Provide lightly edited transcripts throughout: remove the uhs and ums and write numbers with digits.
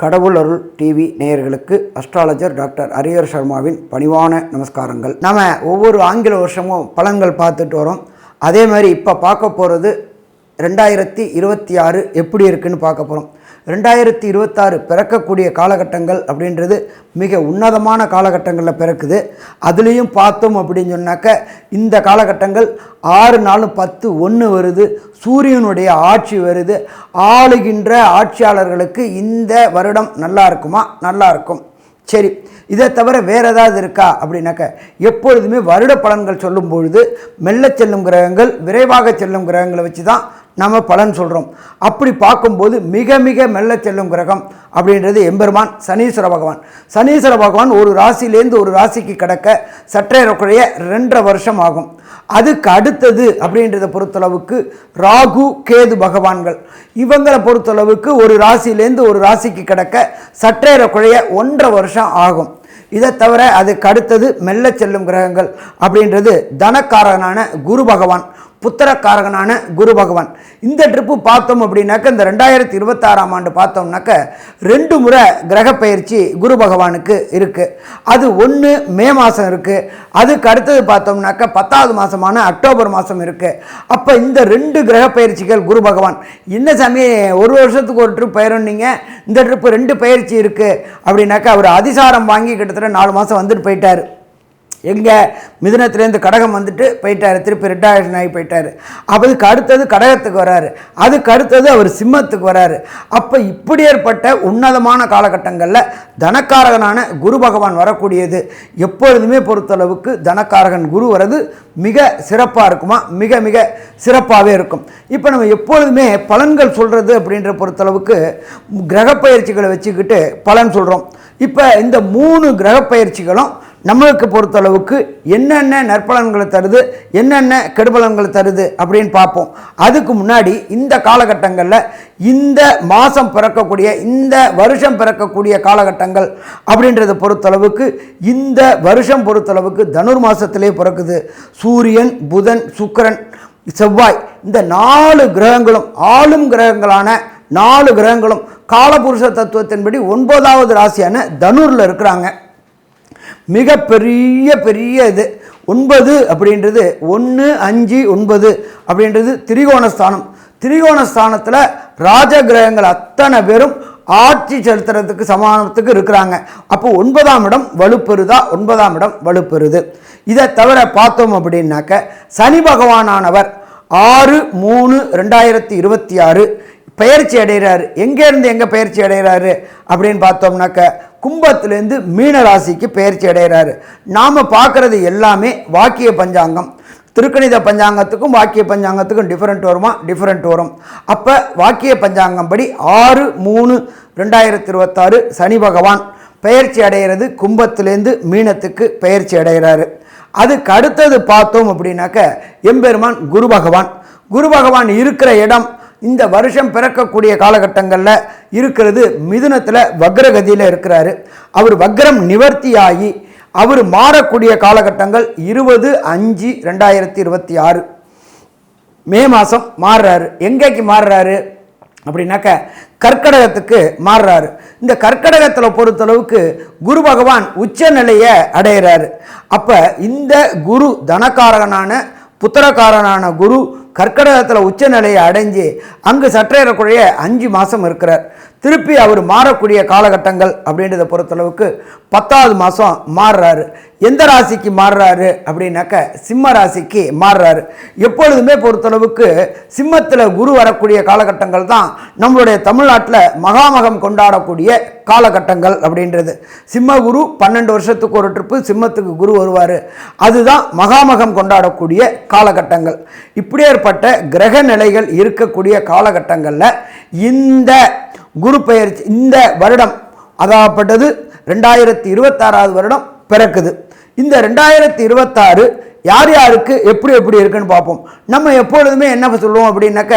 கடவுள் அருள் டிவி நேயர்களுக்கு astrologer doctor Harihar சர்மாவின் பணிவான நமஸ்காரங்கள். நம்ம ஒவ்வொரு ஆங்கில வருஷமும் பலன்கள் பார்த்துட்டு வரோம். அதே மாதிரி இப்போ பார்க்க போகிறது 2026 எப்படி இருக்குன்னு பார்க்க போகிறோம். 2026 பிறக்கக்கூடிய காலகட்டங்கள் அப்படின்றது மிக உன்னதமான காலகட்டங்களில் பிறக்குது. அதுலேயும் பார்த்தோம் அப்படின்னு சொன்னாக்க இந்த காலகட்டங்கள் 6 4 10 1 வருது. சூரியனுடைய ஆட்சி வருது. ஆளுகின்ற ஆட்சியாளர்களுக்கு இந்த வருடம் நல்லா இருக்குமா? நல்லா இருக்கும். சரி, இதை தவிர வேறு ஏதாவது இருக்கா அப்படின்னாக்க எப்பொழுதுமே வருட பலன்கள் சொல்லும் பொழுது மெல்ல செல்லும் கிரகங்கள், விரைவாக செல்லும் கிரகங்களை வச்சு தான் நம்ம பலன் சொல்கிறோம். அப்படி பார்க்கும்போது மிக மிக மெல்ல செல்லும் கிரகம் அப்படின்றது எம்பெருமான் சனீஸ்வர பகவான். சனீஸ்வர பகவான் ஒரு ராசியிலேருந்து ஒரு ராசிக்கு கடக்க சற்றேறக்குறைய 2.5 வருஷம் ஆகும். அதுக்கு அடுத்தது அப்படின்றத பொறுத்தளவுக்கு ராகு கேது பகவான்கள், இவங்களை பொறுத்தளவுக்கு ஒரு ராசியிலேருந்து ஒரு ராசிக்கு கடக்க சற்றேறக்குறைய 1.5 வருஷம் ஆகும். இதை தவிர அதுக்கு அடுத்தது மெல்ல செல்லும் கிரகங்கள் அப்படின்றது தனக்காரகனான குரு பகவான், புத்திரக்காரகனான குரு பகவான். இந்த ட்ரிப்பு பார்த்தோம் அப்படின்னாக்க இந்த 2026ஆம் ஆண்டு பார்த்தோம்னாக்க 2 முறை கிரக பயிற்சி குரு பகவானுக்கு இருக்குது. அது ஒன்று மே மாதம் இருக்குது. அதுக்கு அடுத்தது பார்த்தோம்னாக்க 10வது மாதமான அக்டோபர் மாதம் இருக்குது. அப்போ இந்த 2 கிரக பயிற்சிகள் குரு பகவான் என்ன சாமி ஒரு வருஷத்துக்கு ஒரு ட்ரிப் பயிரன்னீங்க, இந்த ட்ரிப்பு 2 பயிற்சி இருக்குது அப்படின்னாக்கா அவர் அதிசாரம் வாங்கி கிட்டத்தட்ட 4 மாதம் வந்துட்டு போயிட்டார். எங்கே மிதுனத்துலேருந்து கடகம் வந்துட்டு போயிட்டார், திருப்பி ரிட்டையர்ஷன் ஆகி போயிட்டார். அதுக்கு அடுத்தது கடகத்துக்கு வராரு, அதுக்கு அடுத்தது அவர் சிம்மத்துக்கு வராரு. அப்போ இப்படி ஏற்பட்ட உன்னதமான காலகட்டங்களில் தனக்காரகனான குரு பகவான் வரக்கூடியது எப்பொழுதுமே பொறுத்தளவுக்கு தனக்காரகன் குரு வர்றது மிக சிறப்பாக இருக்குமா? மிக மிக சிறப்பாகவே இருக்கும். இப்போ நம்ம எப்பொழுதுமே பலன்கள் சொல்கிறது அப்படின்ற பொறுத்தளவுக்கு கிரக பயிற்சிகளை வச்சுக்கிட்டு பலன் சொல்கிறோம். இப்போ இந்த 3 கிரக பயிற்சிகளும் நம்மளுக்கு பொறுத்தளவுக்கு என்னென்ன நற்பலன்களை தருது, என்னென்ன கெடுபலன்களை தருது அப்படின்னு பார்ப்போம். அதுக்கு முன்னாடி இந்த காலகட்டங்களில் இந்த மாதம் பிறக்கக்கூடிய, இந்த வருஷம் பிறக்கக்கூடிய காலகட்டங்கள் அப்படின்றத பொறுத்தளவுக்கு இந்த வருஷம் பொறுத்தளவுக்கு தனுர் மாதத்திலே பிறக்குது. சூரியன், புதன், சுக்கிரன், செவ்வாய், இந்த 4 கிரகங்களும் ஆளும் கிரகங்களான 4 கிரகங்களும் காலபுருஷ தத்துவத்தின்படி 9வது ராசியான தனுரில் இருக்கிறாங்க. மிக பெரிய இது 9 அப்படின்றது 1 5 9 அப்படின்றது திரிகோணஸ்தானம். திரிகோணஸ்தானத்தில் ராஜகிரகங்கள் அத்தனை பேரும் ஆட்சி செலுத்துறதுக்கு சமானத்துக்கு இருக்கிறாங்க. அப்போ 9ஆம் இடம் வலுப்பெறுதா? 9ஆம் இடம் வலுப்பெறுது. இதை தவிர பார்த்தோம் அப்படின்னாக்க சனி பகவானானவர் 6/3/2026 பயிற்சி அடைகிறாரு. எங்கேருந்து எங்கே பயிற்சி அடைகிறாரு அப்படின்னு பார்த்தோம்னாக்க கும்பத்திலேருந்து மீன ராசிக்கு பயிற்சி அடைகிறாரு. நாம் பார்க்குறது எல்லாமே வாக்கிய பஞ்சாங்கம். திருக்கணித பஞ்சாங்கத்துக்கும் வாக்கிய பஞ்சாங்கத்துக்கும் டிஃப்ரெண்ட் வருமா? டிஃப்ரெண்ட் வரும். அப்போ வாக்கிய பஞ்சாங்கம் படி 6/3/2026 சனி பகவான் பயிற்சி அடைகிறது. கும்பத்திலேருந்து மீனத்துக்கு பயிற்சி அடைகிறாரு. அதுக்கு அடுத்தது பார்த்தோம் அப்படின்னாக்க எம்பெருமான் குரு பகவான். குரு பகவான் இருக்கிற இடம் இந்த வருஷம் பிறக்கக்கூடிய காலகட்டங்களில் இருக்கிறது மிதுனத்தில் வக்ரகதியில் இருக்கிறாரு. அவர் வக்ரம் நிவர்த்தியாகி அவர் மாறக்கூடிய காலகட்டங்கள் 20/5/2026 மே மாதம் மாறுறாரு. எங்கேக்கு மாறுறாரு அப்படின்னாக்க கர்க்கடகத்துக்கு மாறுறாரு. இந்த கர்க்கடகத்தில் பொறுத்தளவுக்கு குரு பகவான் உச்ச நிலையை அடைகிறாரு. அப்போ இந்த குரு தனக்காரகனான புத்திரக்காரனான குரு கர்க்கடகத்தில் உச்ச நிலையை அடைஞ்சு அங்கு சற்றேறக்குறைய 5 மாதம் இருக்கிறார். திருப்பி அவர் மாறக்கூடிய காலகட்டங்கள் அப்படின்றத பொறுத்தளவுக்கு 10வது மாதம் மாறுறாரு. எந்த ராசிக்கு மாறுறாரு அப்படின்னாக்க சிம்ம ராசிக்கு மாறுறாரு. எப்பொழுதுமே பொறுத்தளவுக்கு சிம்மத்தில் குரு வரக்கூடிய காலகட்டங்கள் தான் நம்மளுடைய தமிழ்நாட்டில் மகாமகம் கொண்டாடக்கூடிய காலகட்டங்கள் அப்படின்றது. சிம்ம குரு 12 வருஷத்துக்கு ஒரு ட்ரிப்பு சிம்மத்துக்கு குரு வருவார். அதுதான் மகாமகம் கொண்டாடக்கூடிய காலகட்டங்கள். இப்படி ஏற்பட்ட கிரக நிலைகள் இருக்கக்கூடிய காலகட்டங்களில் இந்த குரு பெயர்ச்சி இந்த வருடம் அதாகப்பட்டது 2026வது வருடம் பிறக்குது. இந்த 2026 யார் யாருக்கு எப்படி இருக்குன்னு பார்ப்போம். நம்ம எப்பொழுதுமே என்ன சொல்லுவோம் அப்படின்னாக்க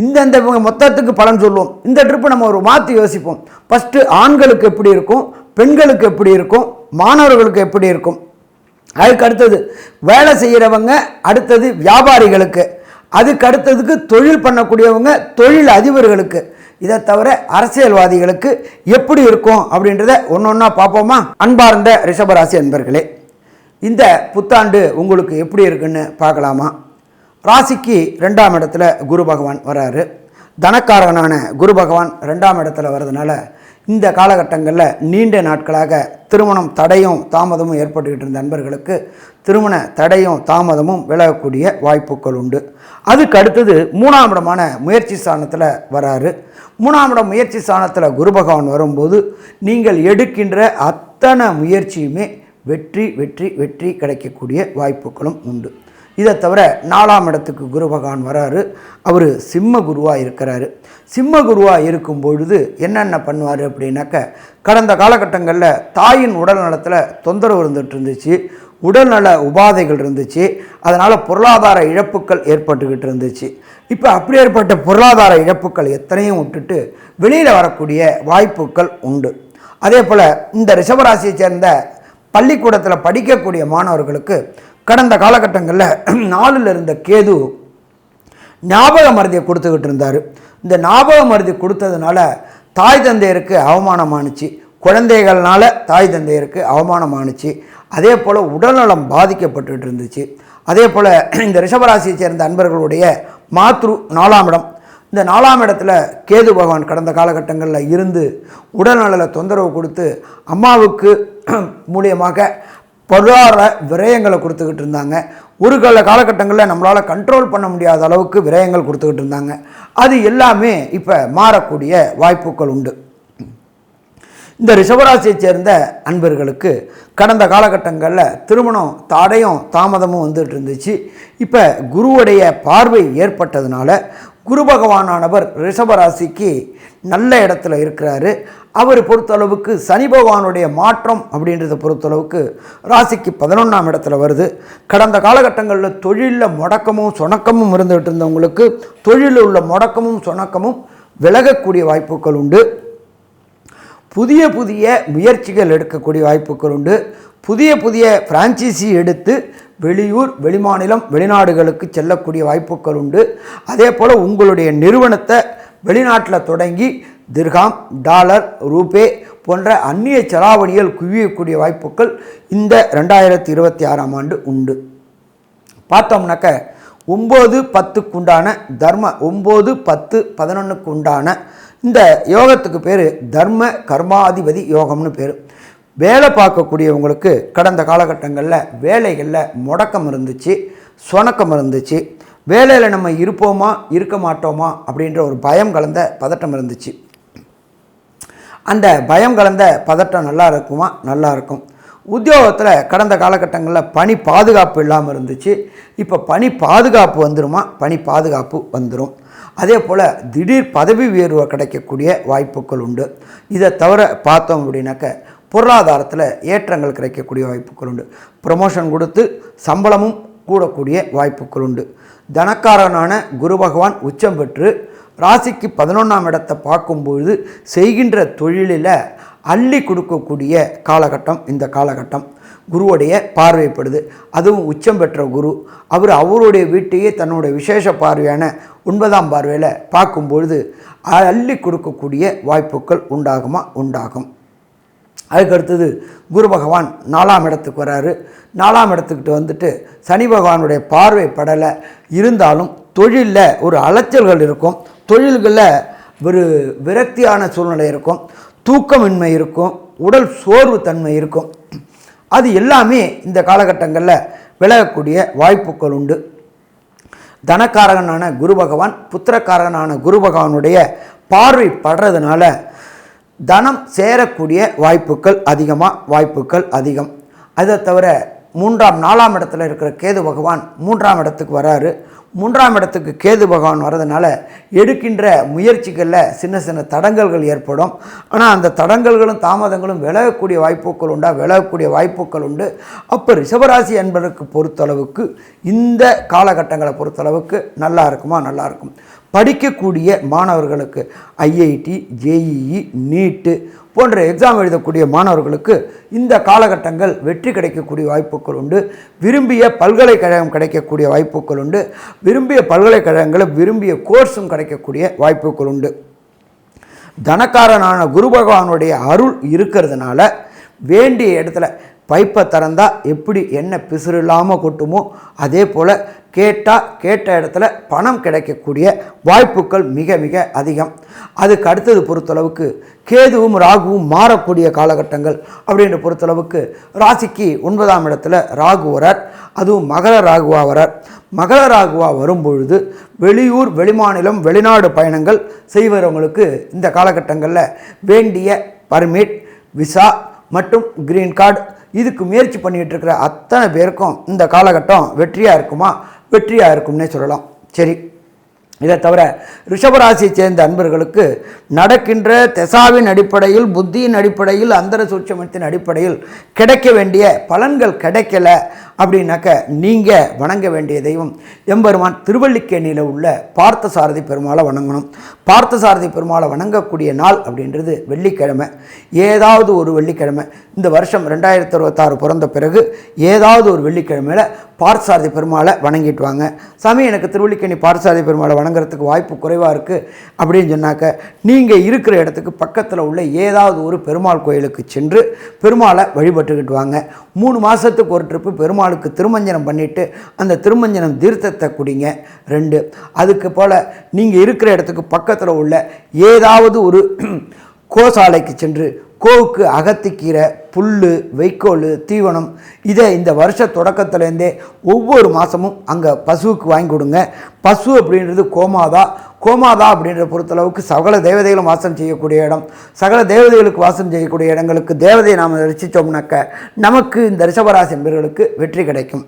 இந்த மொத்தத்துக்கு பலன் சொல்லுவோம். இந்த ட்ரிப்பு நம்ம ஒரு மாற்றி யோசிப்போம். ஃபஸ்ட்டு ஆண்களுக்கு எப்படி இருக்கும், பெண்களுக்கு எப்படி இருக்கும், மாணவர்களுக்கு எப்படி இருக்கும், அதுக்கு அடுத்தது வேலை செய்கிறவங்க, அடுத்தது வியாபாரிகளுக்கு, அதுக்கு அடுத்ததுக்கு தொழில் பண்ணக்கூடியவங்க, தொழில் அதிபர்களுக்கு, இதை தவிர அரசியல்வாதிகளுக்கு எப்படி இருக்கும் அப்படின்றத ஒன்று ஒன்றா பார்ப்போமா? அன்பார்ந்த ரிஷபராசி அன்பர்களே, இந்த புத்தாண்டு உங்களுக்கு எப்படி இருக்குன்னு பார்க்கலாமா? ராசிக்கு 2ஆம் இடத்துல குரு பகவான் வராரு. தனக்காரகனான குரு பகவான் 2ஆம் இடத்துல வர்றதுனால இந்த காலகட்டங்களில் நீண்ட நாட்களாக திருமணம் தடையும் தாமதமும் ஏற்பட்டுக்கிட்டு இருந்த நண்பர்களுக்கு திருமண தடையும் தாமதமும் விலகக்கூடிய வாய்ப்புகள் உண்டு. அதுக்கு அடுத்தது 3ஆம் இடமான முயற்சி ஸ்தானத்தில் வராரு. 3ஆம் இடம் முயற்சி ஸ்தானத்தில் குரு பகவான் வரும்போது நீங்கள் எடுக்கின்ற அத்தனை முயற்சியுமே வெற்றி வெற்றி வெற்றி கிடைக்கக்கூடிய வாய்ப்புகளும் உண்டு. இதை தவிர 4ஆம் இடத்துக்கு குரு பகவான் வராரு. அவர் சிம்ம குருவாக இருக்கிறாரு. சிம்ம குருவாக இருக்கும் பொழுது என்னென்ன பண்ணுவார் அப்படின்னாக்க, கடந்த காலகட்டங்களில் தாயின் உடல் நலத்தில் தொந்தரவு இருந்துகிட்டு இருந்துச்சு, உடல்நல உபாதைகள் இருந்துச்சு, அதனால் பொருளாதார இழப்புகள் ஏற்பட்டுக்கிட்டு இருந்துச்சு. இப்போ அப்படி ஏற்பட்ட பொருளாதார இழப்புகள் எத்தனையும் விட்டுட்டு வெளியில் வரக்கூடிய வாய்ப்புகள் உண்டு. அதே போல் இந்த ரிஷபராசியை சேர்ந்த பள்ளிக்கூடத்தில் படிக்கக்கூடிய மாணவர்களுக்கு கடந்த காலகட்டங்களில் 4ல் இருந்த கேது ஞாபக மருதியை கொடுத்துக்கிட்டு இருந்தார். இந்த ஞாபக மருதி கொடுத்ததுனால தாய் தந்தையருக்கு அவமானமானுச்சு, குழந்தைகள்னால தாய் தந்தையருக்கு அவமானமானுச்சு. அதே போல் உடல்நலம் பாதிக்கப்பட்டுக்கிட்டு இருந்துச்சு. அதே போல் இந்த ரிஷபராசியை சேர்ந்த அன்பர்களுடைய மாத்ரு 4ஆம் இடம், இந்த 4ஆம் இடத்துல கேது பகவான் கடந்த காலகட்டங்களில் இருந்து உடல்நல தொந்தரவு கொடுத்து அம்மாவுக்கு மூலியமாக பொருளாதார விரயங்களை கொடுத்துக்கிட்டு இருந்தாங்க. ஒரு காலகட்டங்களில் நம்மளால் கண்ட்ரோல் பண்ண முடியாத அளவுக்கு விரயங்கள் கொடுத்துக்கிட்டு இருந்தாங்க. அது எல்லாமே இப்போ மாறக்கூடிய வாய்ப்புகள் உண்டு. இந்த ரிஷபராசியை சேர்ந்த அன்பர்களுக்கு கடந்த காலகட்டங்களில் திருமணம் தடையும் தாமதமும் வந்துட்டு இருந்துச்சு. இப்போ குருவுடைய பார்வை ஏற்பட்டதுனால குரு பகவானானவர் ரிஷபராசிக்கு நல்ல இடத்துல இருக்கிறாரு. அவர் பொறுத்தளவுக்கு சனி பகவானுடைய மாற்றம் அப்படின்றத பொறுத்தளவுக்கு ராசிக்கு 11ஆம் இடத்துல வருது. கடந்த காலகட்டங்களில் தொழிலில் முடக்கமும் சொணக்கமும் இருந்துகிட்டு இருந்தவங்களுக்கு தொழிலில் உள்ள முடக்கமும் சொணக்கமும் விலகக்கூடிய வாய்ப்புகள் உண்டு. புதிய புதிய முயற்சிகள் எடுக்கக்கூடிய வாய்ப்புகள் உண்டு. புதிய புதிய பிரான்ச்சைசி எடுத்து வெளியூர் வெளிமாநிலம் வெளிநாடுகளுக்கு செல்லக்கூடிய வாய்ப்புகள் உண்டு. அதே போல் உங்களுடைய நிறுவனத்தை வெளிநாட்டில் தொடங்கி திர்ஹாம், டாலர், ரூபே போன்ற அந்நிய செலாவணிகள் குவியக்கூடிய வாய்ப்புகள் இந்த 2026ஆம் ஆண்டு உண்டு. பார்த்தோம்னாக்க 9-10க்கு உண்டான தர்ம 9-10-11க்கு உண்டான இந்த யோகத்துக்கு பேர் தர்ம கர்மாதிபதி யோகம்னு பேர். வேலை பார்க்கக்கூடியவங்களுக்கு கடந்த காலகட்டங்களில் வேலைகளில் முடக்கம் இருந்துச்சு, சொணக்கம் இருந்துச்சு. வேலையில் நம்ம இருப்போமா இருக்க மாட்டோமா அப்படின்ற ஒரு பயம் கலந்த பதட்டம் இருந்துச்சு. அந்த பயம் கலந்த பதட்டம் நல்லா இருக்குமா? நல்லா இருக்கும். உத்தியோகத்தில் கடந்த காலகட்டங்களில் பணி பாதுகாப்பு இல்லாமல் இருந்துச்சு. இப்போ பணி பாதுகாப்பு வந்துருமா? பணி பாதுகாப்பு வந்துடும். அதே போல் திடீர் பதவி உயர்வு கிடைக்கக்கூடிய வாய்ப்புகள் உண்டு. இதை தவிர பார்த்தோம் அப்படின்னாக்க பொருளாதாரத்தில் ஏற்றங்கள் கிடைக்கக்கூடிய வாய்ப்புகள் உண்டு. ப்ரமோஷன் கொடுத்து சம்பளமும் கூடக்கூடிய வாய்ப்புகள் உண்டு. தனக்காரனான குரு பகவான் உச்சம் பெற்று ராசிக்கு 11ஆம் இடத்தை பார்க்கும்பொழுது செய்கின்ற தொழிலில் அள்ளி கொடுக்கக்கூடிய காலகட்டம் இந்த காலகட்டம். குருவுடைய பார்வைப்படுது. அதுவும் உச்சம் பெற்ற குரு அவருடைய வீட்டையே தன்னுடைய விசேஷ பார்வையான 9ஆம் பார்வையில் பார்க்கும்பொழுது அள்ளி கொடுக்கக்கூடிய வாய்ப்புகள் உண்டாகுமா? உண்டாகும். அதுக்கடுத்தது குரு பகவான் 4ஆம் இடத்துக்கு வராரு. 4ஆம் இடத்துக்கிட்ட வந்துட்டு சனி பகவானுடைய பார்வை படலை இருந்தாலும் தொழிலில் ஒரு அலைச்சல்கள் இருக்கும், தொழில்களில் ஒரு விரக்தியான சூழ்நிலை இருக்கும், தூக்கமின்மை இருக்கும், உடல் சோர்வு தன்மை இருக்கும். அது எல்லாமே இந்த காலகட்டங்களில் விலகக்கூடிய வாய்ப்புகள் உண்டு. தனக்காரகனான குரு பகவான் புத்திரக்காரகனான குரு பகவானுடைய பார்வை படுறதுனால தனம் சேரக்கூடிய வாய்ப்புகள் அதிகம். அதை தவிர 4ஆம் இடத்துல இருக்கிற கேது பகவான் 3ஆம் இடத்துக்கு வராரு. 3ஆம் இடத்துக்கு கேது பகவான் வர்றதுனால எடுக்கின்ற முயற்சிகளில் சின்ன சின்ன தடங்கல்கள் ஏற்படும். ஆனால் அந்த தடங்கல்களும் தாமதங்களும் விலகக்கூடிய வாய்ப்புகள் உண்டு. அப்போ ரிஷபராசி என்பதற்கு பொறுத்தளவுக்கு இந்த காலகட்டங்களை பொறுத்தளவுக்கு நல்லா இருக்கும். படிக்கக்கூடிய மாணவர்களுக்கு ஐஐடி, ஜேஇஇ, நீட்டு போன்ற எக்ஸாம் எழுதக்கூடிய மாணவர்களுக்கு இந்த காலகட்டங்கள் வெற்றி கிடைக்கக்கூடிய வாய்ப்புகள் உண்டு. விரும்பிய பல்கலைக்கழகம் கிடைக்கக்கூடிய வாய்ப்புகள் உண்டு. விரும்பிய பல்கலைக்கழகங்களும் விரும்பிய கோர்ஸும் கிடைக்கக்கூடிய வாய்ப்புகள் உண்டு. தனக்காரனான குரு பகவானுடைய அருள் இருக்கிறதுனால வேண்டிய இடத்துல பைப்பை திறந்தா எப்படி எண்ணெய் பிசுறு இல்லாமல் கொட்டுமோ அதே போல் கேட்ட இடத்துல பணம் கிடைக்கக்கூடிய வாய்ப்புகள் மிக மிக அதிகம். அதுக்கு அடுத்தது பொறுத்தளவுக்கு கேதுவும் ராகுவும் மாறக்கூடிய காலகட்டங்கள் அப்படின்ற பொறுத்தளவுக்கு ராசிக்கு 9ஆம் இடத்துல ராகு வரார். அதுவும் மகர ராகுவா வரார். மகர ராகுவா வரும்பொழுது வெளியூர் வெளிமாநிலம் வெளிநாடு பயணங்கள் செய்வரவங்களுக்கு இந்த காலகட்டங்களில் வேண்டிய பர்மிட் விசா மற்றும் கிரீன் கார்டு இதுக்கு முயற்சி பண்ணிகிட்டு இருக்கிற அத்தனை பேருக்கும் இந்த காலகட்டம் வெற்றியாக இருக்குமா? வெற்றியாக இருக்கும்னே சொல்லலாம். சரி, இதை தவிர ரிஷபராசியை சேர்ந்த அன்பர்களுக்கு நடக்கின்ற தெசாவின் அடிப்படையில் புத்தியின் அடிப்படையில் அந்தர சூட்சமத்தின் அடிப்படையில் கிடைக்க வேண்டிய பலன்கள் கிடைக்கல அப்படின்னாக்க நீங்கள் வணங்க வேண்டிய தெய்வம் எம்பெருமான் திருவல்லிக்கேணியில் உள்ள பார்த்தசாரதி பெருமாளை வணங்கணும். பார்த்தசாரதி பெருமாளை வணங்கக்கூடிய நாள் அப்படின்றது வெள்ளிக்கிழமை. ஏதாவது ஒரு வெள்ளிக்கிழமை இந்த வருஷம் 2026 பிறந்த பிறகு ஏதாவது ஒரு வெள்ளிக்கிழமையில் பார்த்தசாரதி பெருமாளை வணங்கிட்டு வாங்க. சாமி, எனக்கு திருவல்லிக்கேணி பார்த்தசாரதி பெருமாளை வணங்குறதுக்கு வாய்ப்பு குறைவாக இருக்குது அப்படின்னு சொன்னாக்க நீங்கள் இருக்கிற இடத்துக்கு பக்கத்தில் உள்ள ஏதாவது ஒரு பெருமாள் கோயிலுக்கு சென்று பெருமாளை வழிபட்டுக்கிட்டு வாங்க. 3 மாதத்துக்கு ஒரு ட்ரிப்பு பெருமாளுக்கு திருமஞ்சனம் பண்ணிவிட்டு அந்த திருமஞ்சனம் தீர்த்தத்தை குடிங்க. 2, அதுக்கு போல் நீங்கள் இருக்கிற இடத்துக்கு பக்கத்தில் உள்ள ஏதாவது ஒரு கோசாலைக்கு சென்று கோவுக்கு அகத்திக்கீரை, புல், வைக்கோல், தீவனம் இதை இந்த வருஷ தொடக்கத்துலேருந்தே ஒவ்வொரு மாதமும் அங்கே பசுவுக்கு வாங்கி கொடுங்க. பசு அப்படின்றது கோமாதா அப்படின்ற பொறுத்தளவுக்கு சகல தேவதைகளும் வாசம் செய்யக்கூடிய இடம். சகல தேவதைகளுக்கு வாசம் செய்யக்கூடிய இடங்களுக்கு தேவதையை நாம் ரசித்தோம்னாக்க நமக்கு இந்த ரிஷபராசி என்பவர்களுக்கு வெற்றி கிடைக்கும்.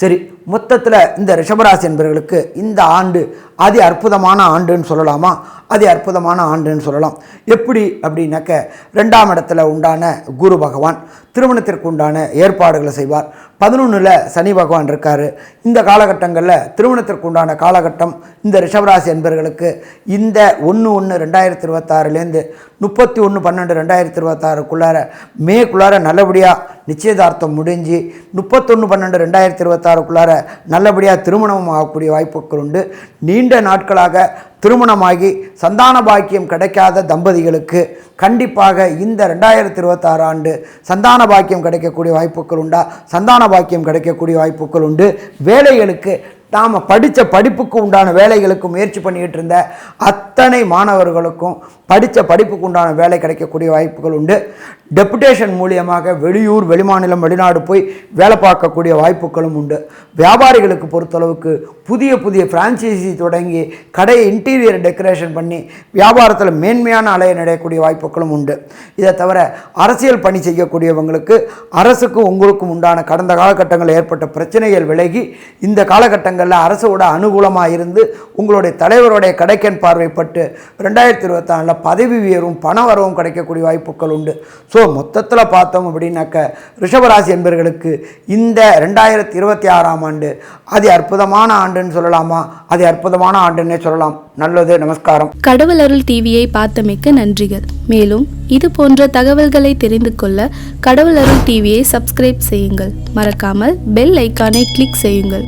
சரி, மொத்தத்தில் இந்த ரிஷபராசி என்பவர்களுக்கு இந்த ஆண்டு அதி அற்புதமான ஆண்டுன்னு சொல்லலாமா? அதி அற்புதமான ஆண்டுன்னு சொல்லலாம். எப்படி அப்படின்னாக்க 2ஆம் இடத்துல உண்டான குரு பகவான் திருமணத்திற்கு உண்டான ஏற்பாடுகளை செய்வார். 11ல் சனி பகவான் இருக்கார். இந்த காலகட்டங்களில் திருமணத்திற்கு உண்டான காலகட்டம் இந்த ரிஷபராசி என்பவர்களுக்கு இந்த 1/1/2026 31/12/2026 மேக்குள்ளார நல்லபடியாக நிச்சயதார்த்தம் முடிஞ்சு 31/12/2026 நல்லபடியாக திருமணம் ஆகக்கூடிய வாய்ப்புகள் உண்டு. நீண்ட நாட்களாக திருமணமாகி சந்தான பாக்கியம் கிடைக்காத தம்பதிகளுக்கு கண்டிப்பாக இந்த 2026 ஆண்டு சந்தான பாக்கியம் கிடைக்கக்கூடிய வாய்ப்புகள் உண்டா? சந்தான பாக்கியம் கிடைக்கக்கூடிய வாய்ப்புகள் உண்டு. வேலைகளுக்கு நாம் படித்த படிப்புக்கு உண்டான வேலைகளுக்கு முயற்சி பண்ணிக்கிட்டு இருந்த அத்தனை மாணவர்களுக்கும் படித்த படிப்புக்கு உண்டான வேலை கிடைக்கக்கூடிய வாய்ப்புகள் உண்டு. டெபுடேஷன் மூலியமாக வெளியூர் வெளிமாநிலம் வெளிநாடு போய் வேலை பார்க்கக்கூடிய வாய்ப்புகளும் உண்டு. வியாபாரிகளுக்கு பொறுத்தளவுக்கு புதிய ஃப்ரான்ச்சைசி தொடங்கி கடையை இன்டீரியர் டெக்கரேஷன் பண்ணி வியாபாரத்தில் மேன்மையான அலையை நடையக்கூடிய வாய்ப்புகளும் உண்டு. இதை தவிர அரசியல் பணி செய்யக்கூடியவங்களுக்கு அரசுக்கும் உங்களுக்கும் உண்டான கடந்த காலகட்டங்களில் ஏற்பட்ட பிரச்சனைகள் விலகி இந்த காலகட்டங்களில் அரசோட அனுகூலமாக இருந்து உங்களுடைய தலைவருடைய கடைக்கன் பார்வைப்பட்டு 2024 பதவி உயர்வும் பண வரவும் கிடைக்கக்கூடிய வாய்ப்புகள் உண்டு. ஸோ மொத்தத்தில் பார்த்தோம் அப்படின்னாக்க ரிஷபராசி என்பவர்களுக்கு இந்த 2026 ஆண்டு அதி அற்புதமான ஆண்டுன்னு சொல்லலாமா? அதி அற்புதமான ஆண்டுன்னே சொல்லலாம். நல்லது, நமஸ்காரம். கடவுள் அருள் டிவியை பார்த்தமைக்கு நன்றிகள். மேலும் இது போன்ற தகவல்களை தெரிந்து கொள்ள கடவுள் அருள் டிவியை சப்ஸ்கிரைப் செய்யுங்கள். மறக்காமல் பெல் ஐக்கானை கிளிக் செய்யுங்கள்.